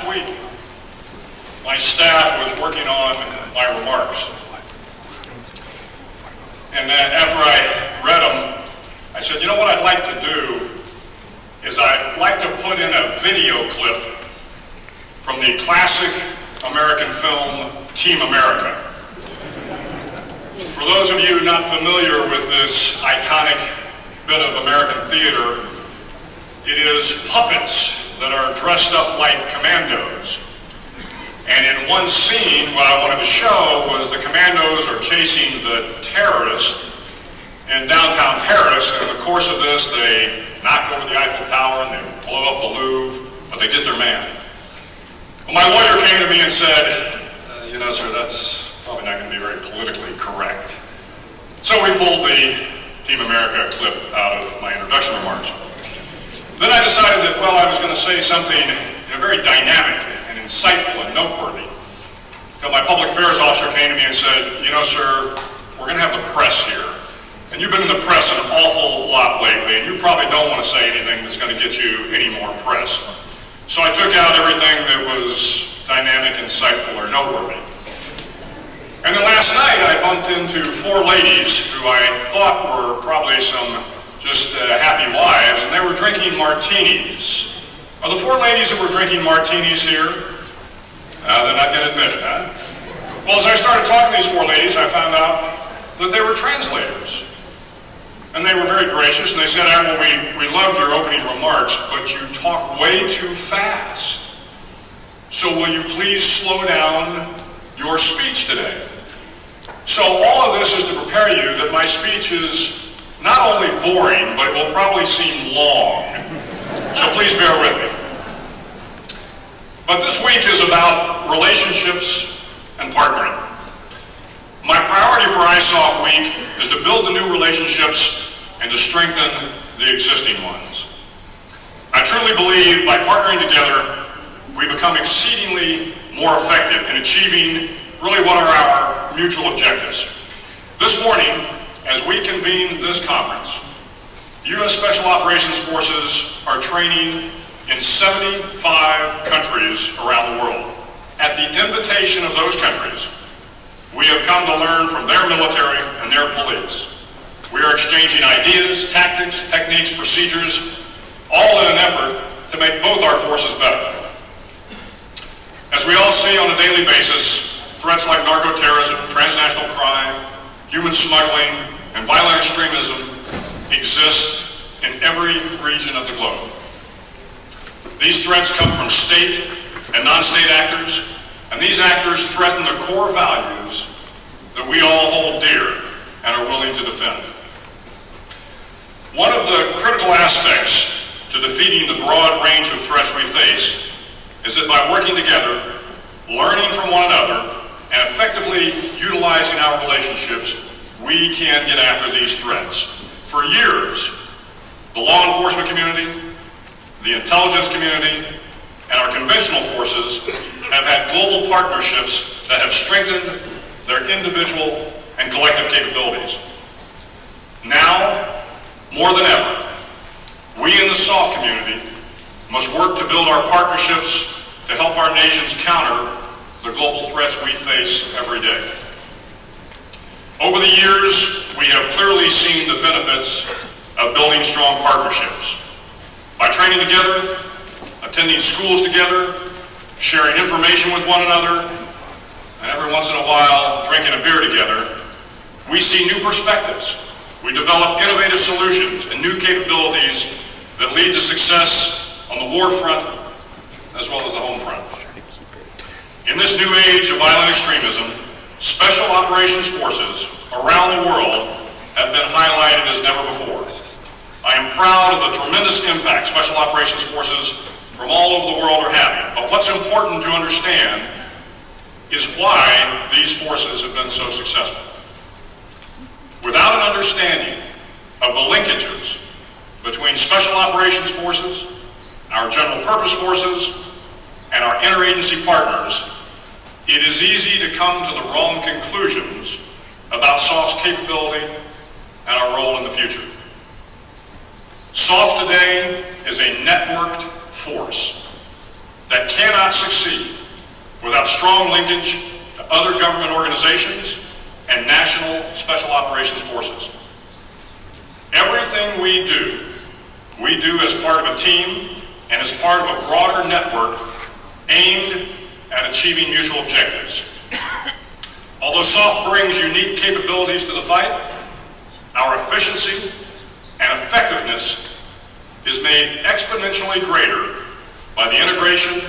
last week, my staff was working on my remarks. And after I read them, I said, you know what I'd like to do is I'd like to put in a video clip from the classic American film, Team America. For those of you not familiar with this iconic bit of American theater, it is puppets that are dressed up like commandos. And in one scene, what I wanted to show was the commandos are chasing the terrorist in downtown Paris, and in the course of this, they knock over the Eiffel Tower and they blow up the Louvre, but they get their man. Well, my lawyer came to me and said, you know, sir, that's probably not going to be very politically correct. So we pulled the Team America clip out of my introduction remarks. Then I decided that, well, I was going to say something very dynamic and insightful and noteworthy. Until my public affairs officer came to me and said, you know, sir, we're going to have the press here. And you've been in the press an awful lot lately, and you probably don't want to say anything that's going to get you any more press. So I took out everything that was dynamic, insightful, or noteworthy. And then last night I bumped into four ladies who I thought were probably some just happy wives, and they were drinking martinis. Are the four ladies who were drinking martinis here? They're not going to admit it, huh? Well, as I started talking to these four ladies, I found out that they were translators. And they were very gracious, and they said, Admiral, we loved your opening remarks, but you talk way too fast. So will you please slow down your speech today? So all of this is to prepare you that my speech is not only boring, but it will probably seem long. So please bear with me. But this week is about relationships and partnering. My priority for ISOF week is to build the new relationships and to strengthen the existing ones. I truly believe by partnering together, we become exceedingly more effective in achieving really what are our mutual objectives. This morning, as we convene this conference, U.S. Special Operations Forces are training in 75 countries around the world. At the invitation of those countries, we have come to learn from their military and their police. We are exchanging ideas, tactics, techniques, procedures, all in an effort to make both our forces better. As we all see on a daily basis, threats like narco-terrorism, transnational crime, human smuggling, and violent extremism exist in every region of the globe. These threats come from state and non-state actors, and these actors threaten the core values that we all hold dear and are willing to defend. One of the critical aspects to defeating the broad range of threats we face is that by working together, learning from one another, and effectively utilizing our relationships, we can get after these threats. For years, the law enforcement community, the intelligence community, and our conventional forces have had global partnerships that have strengthened their individual and collective capabilities. Now, more than ever, we in the SOF community must work to build our partnerships to help our nations counter the global threats we face every day. Over the years, we have clearly seen the benefits of building strong partnerships. By training together, attending schools together, sharing information with one another, and every once in a while drinking a beer together, we see new perspectives. We develop innovative solutions and new capabilities that lead to success on the war front as well as the home front. In this new age of violent extremism, special operations forces around the world have been highlighted as never before. I am proud of the tremendous impact special operations forces from all over the world are having. But what's important to understand is why these forces have been so successful. Without an understanding of the linkages between special operations forces, our general purpose forces, and our interagency partners, it is easy to come to the wrong conclusions about SOF's capability and our role in the future. SOF today is a networked force. that cannot succeed without strong linkage to other government organizations and national special operations forces. Everything we do as part of a team and as part of a broader network aimed at achieving mutual objectives. Although SOF brings unique capabilities to the fight, our efficiency and effectiveness is made exponentially greater by the integration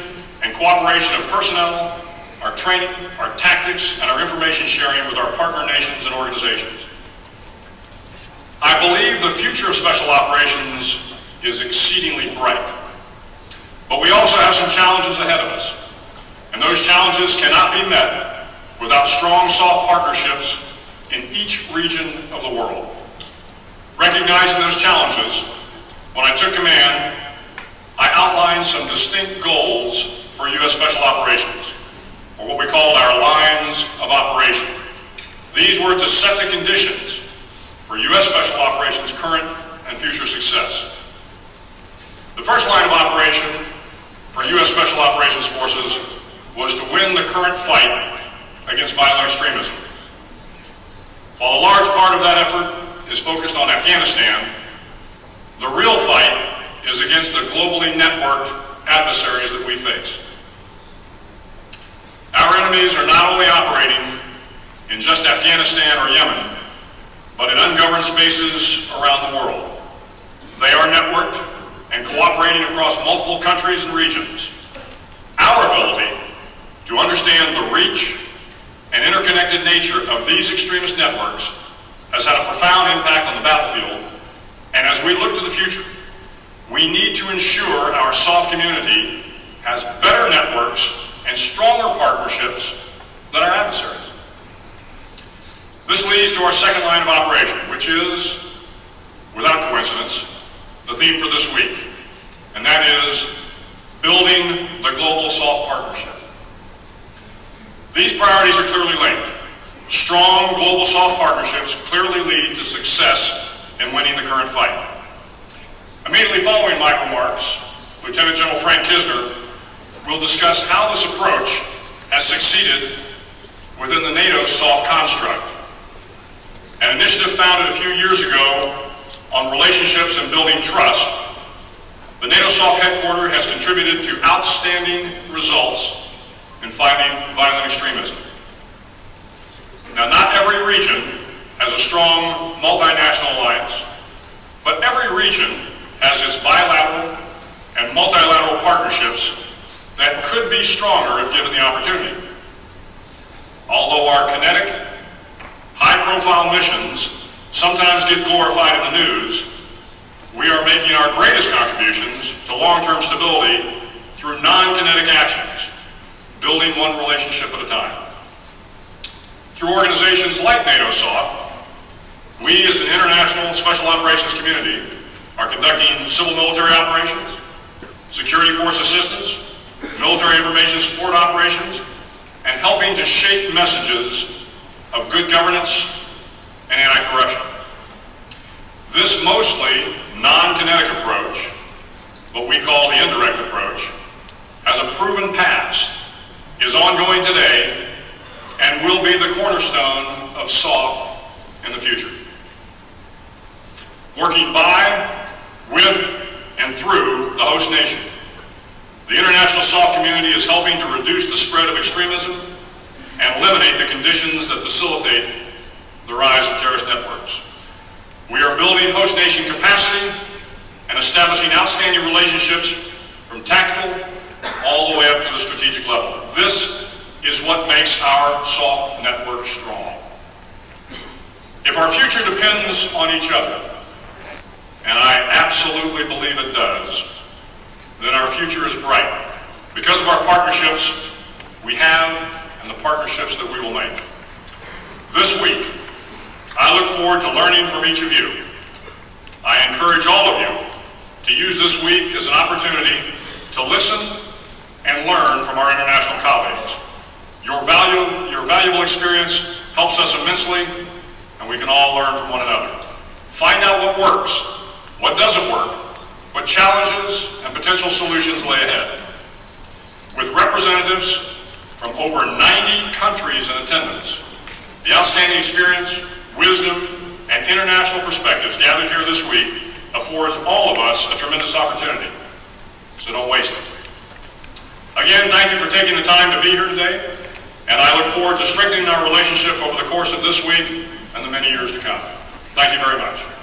and cooperation of personnel, our training, our tactics, and our information sharing with our partner nations and organizations. I believe the future of special operations is exceedingly bright, but we also have some challenges ahead of us, and those challenges cannot be met without strong SOF partnerships in each region of the world. Recognizing those challenges, when I took command, I outlined some distinct goals for U.S. Special Operations, or what we called our lines of operation. These were to set the conditions for U.S. Special Operations' current and future success. The first line of operation for U.S. Special Operations Forces was to win the current fight against violent extremism. While a large part of that effort is focused on Afghanistan, the real fight is against the globally networked adversaries that we face. Our enemies are not only operating in just Afghanistan or Yemen, but in ungoverned spaces around the world. They are networked and cooperating across multiple countries and regions. Our ability to understand the reach and interconnected nature of these extremist networks has had a profound impact on the battlefield, and as we look to the future, we need to ensure our SOF community has better networks and stronger partnerships than our adversaries. This leads to our second line of operation, which is, without coincidence, the theme for this week, and that is building the global SOF partnership. These priorities are clearly linked. Strong global SOF partnerships clearly lead to success in winning the current fight. Immediately following my remarks, Lieutenant General Frank Kisner will discuss how this approach has succeeded within the NATO SOF construct. An initiative founded a few years ago on relationships and building trust, the NATO SOF headquarters has contributed to outstanding results in fighting violent extremism. Now, not every region has a strong multinational alliance, but every region has its bilateral and multilateral partnerships that could be stronger if given the opportunity. Although our kinetic, high-profile missions sometimes get glorified in the news, we are making our greatest contributions to long-term stability through non-kinetic actions, building one relationship at a time. Through organizations like NATO SOF, we as an international special operations community are conducting civil military operations, security force assistance, military information support operations, and helping to shape messages of good governance and anti-corruption. This mostly non-kinetic approach, what we call the indirect approach, has a proven past, is ongoing today, and will be the cornerstone of SOF in the future. Working by, with, and through the host nation, the international SOF community is helping to reduce the spread of extremism and eliminate the conditions that facilitate the rise of terrorist networks. We are building host nation capacity and establishing outstanding relationships from tactical all the way up to the strategic level. This is what makes our SOF network strong. If our future depends on each other, and I absolutely believe it does, then our future is bright because of our partnerships we have and the partnerships that we will make. This week, I look forward to learning from each of you. I encourage all of you to use this week as an opportunity to listen and learn from our international colleagues. Your valuable experience helps us immensely, and we can all learn from one another. Find out what works, what doesn't work, what challenges and potential solutions lay ahead. with representatives from over 90 countries in attendance. The outstanding experience, wisdom, and international perspectives gathered here this week affords all of us a tremendous opportunity, so don't waste it. Again, thank you for taking the time to be here today, and I look forward to strengthening our relationship over the course of this week and the many years to come. Thank you very much.